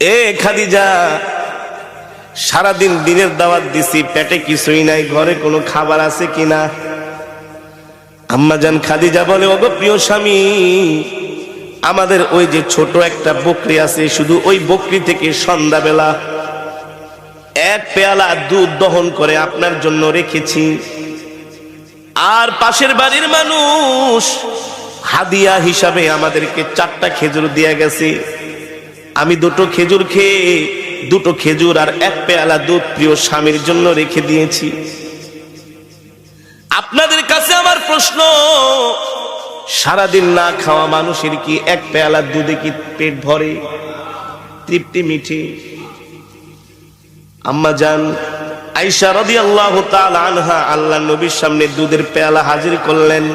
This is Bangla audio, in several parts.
এ খাদিজা, সারাদিন দিনের দাওয়াত দিছি, পেটে কিছুই নাই, ঘরে কোনো খাবার আছে কিনা? আম্মাজান খাদিজা বলে, ওগো প্রিয় স্বামী, আমাদের ওই যে ছোট একটা বকরি আছে, শুধু ওই বকরি থেকে সন্ধ্যাবেলা এক পেয়ালা দুধ দহন করে আপনার জন্য রেখেছি। আর পাশের বাড়ির মানুষ হাদিয়া হিসাবে আমাদেরকে 4টা খেজুর দিয়ে গেছে। আমি 2টো খেজুর খেয়ে 2টো খেজুর আর এক পেয়ালা দুধ প্রিয় স্বামীর জন্য রেখে দিয়েছি। আপনাদের কাছে আমার প্রশ্ন, সারাদিন না খাওয়া মানুষের কি এক পেয়ালা দুধে কি পেট ভরে, তৃপ্তি মিঠে? আম্মা জান আয়েশা রাদিয়াল্লাহু তাআলা আনহা আল্লাহর নবীর সামনে দুধের পেয়ালা হাজির করলেন।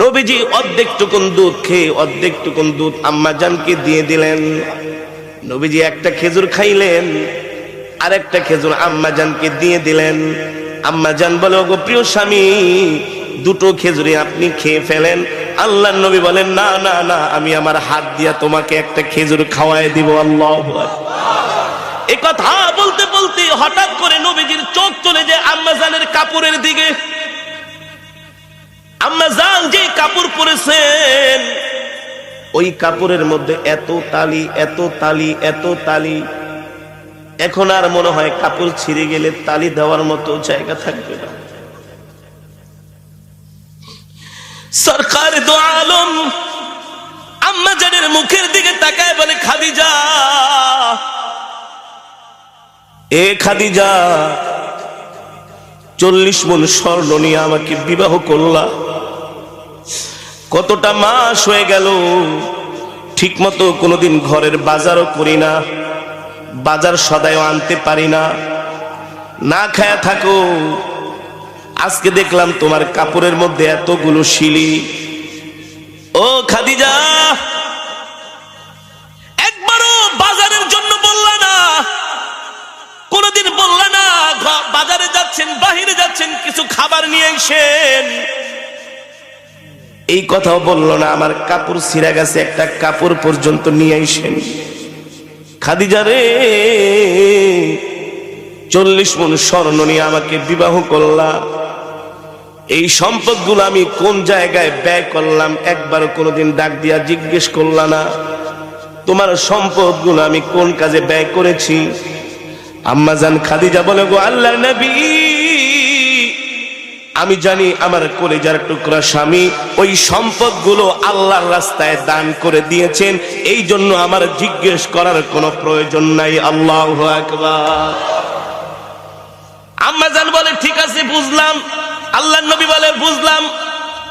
নবীজি অর্ধেক টুকুন দুধ খেয়ে অর্ধেক টুকুন দুধ আম্মা জানকে দিয়ে দিলেন। নবীজি একটা খেজুর খাইলেন, আর একটা খেজুর আম্মা জানকে দিয়ে দিলেন। আম্মা জান বলে, ওগো প্রিয় স্বামী, 2টো খেজুরি আপনি খেয়ে ফেলেন। আল্লাহর নবী বলেন, না না না, আমি আমার হাত দিয়া তোমাকে একটা খেজুর খাওয়ায় দিব। আল্লাহু আকবার। এই কথা বলতে বলতে হঠাৎ করে নবীজির চোখ চলে যায় আম্মা জানের কাপড়ের দিকে। আম্মা জান যে কাপড় পরেছেন, ওই কাপড়ের মধ্যে এত তালি, এত তালি, এত তালি, এখন আর মনে হয় কাপড় ছিঁড়ে গেলে তালি দেওয়ার মতো জায়গা থাকবে না। সরকার দো আলম আম্মা জানের মুখের দিকে তাকায় বলে, খাদিজা, এ খাদিজা, 40 মণ স্বর্ণ নিয়ে আমাকে বিবাহ করলা, কতটা মাস হয়ে গেল, ঠিক মতো কোনোদিন ঘরের বাজারও করি না, বাজার সদাইও আনতে পারি না, না খায়া থাকো। আজকে দেখলাম তোমার কাপড়ের মধ্যে এতগুলো শিলি। ও খাদিজা, একবারও বাজারের জন্য বললা না, কোনদিন বললা না বাজারে যাচ্ছেন, বাহিরে যাচ্ছেন, কিছু খাবার নিয়ে আসেন, এই কথাও বললো না। আমার কাপড় ছিঁড়া গেছে, একটা কাপড় পর্যন্ত নিয়ে আসেন। খাদিজা রে, 40 মণ স্বর্ণ নিয়ে আমাকে বিবাহ করলা, এই সম্পদগুলো আমি কোন জায়গায় ব্যয় করলাম একবার কোনোদিন ডাক দিয়া জিজ্ঞেস করলা না? তোমার সম্পদগুলো আমি কোন কাজে ব্যয় করেছি? আম্মা জান খাদিজা বলে, গো আল্লাহর নবী, আমি জানি আমার কলিজার টুকরা স্বামী ওই সম্পদগুলো আল্লাহর রাস্তায় দান করে দিয়েছেন, এই জন্য আমার জিজ্ঞেস করার কোনো প্রয়োজন নাই। আল্লাহু আকবার। আম্মা জান বলে, ঠিক আছে বুঝলাম। আল্লাহর নবী বলে, বুঝলাম,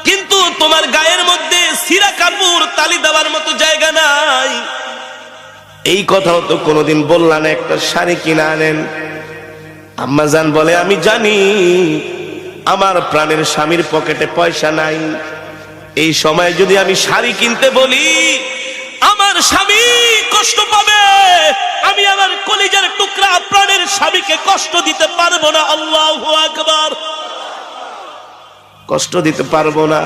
কিন্তু তোমার গায়ের মধ্যে ছিঁড়া কাপড় তালি দেওয়ার মতো জায়গা নাই, এই কথাও তো কোনোদিন বললা না, একটা শাড়ি কিনে আনেন। আম্মা জান বলে, আমি জানি আমার প্রাণের স্বামীর পকেটে পয়সা নাই, এই সময় যদি আমি শাড়ি কিনতে বলি আমার স্বামী কষ্ট পাবে, আমি আমার কলিজার টুকরা প্রাণের স্বামীকে কষ্ট দিতে পারবো না। আল্লাহু আকবার। কষ্ট দিতে পারবো না,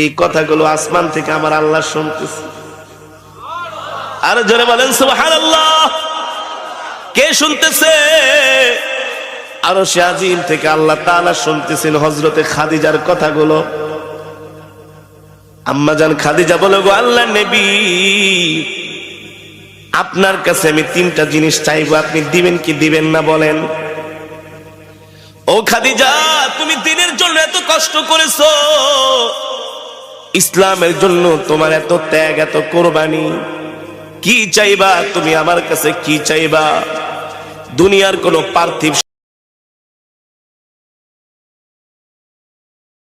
এই কথাগুলো আসমান থেকে আমার আল্লাহ শুনতেছে। আর জোরে বলেন সুবহানাল্লাহ। কে শুনতেছে? আরশে আজিম থেকে আল্লাহ তাআলা শুনতেছেন হযরতে খাদিজার কথাগুলো। আম্মা জান খাদিজা বলে, গো আল্লাহর নবী, আপনার কাছে আমি 3টা জিনিস চাইবো, আপনি দিবেন কি দিবেন না বলেন? ও খাদিজা, তুমি দিনের জন্য এত কষ্ট করেছো, ইসলামের জন্য তোমার এত ত্যাগ, এত কোরবানি, কি চাইবা তুমি আমার কাছে? কি চাইবা? দুনিয়ার কোনো পার্থিব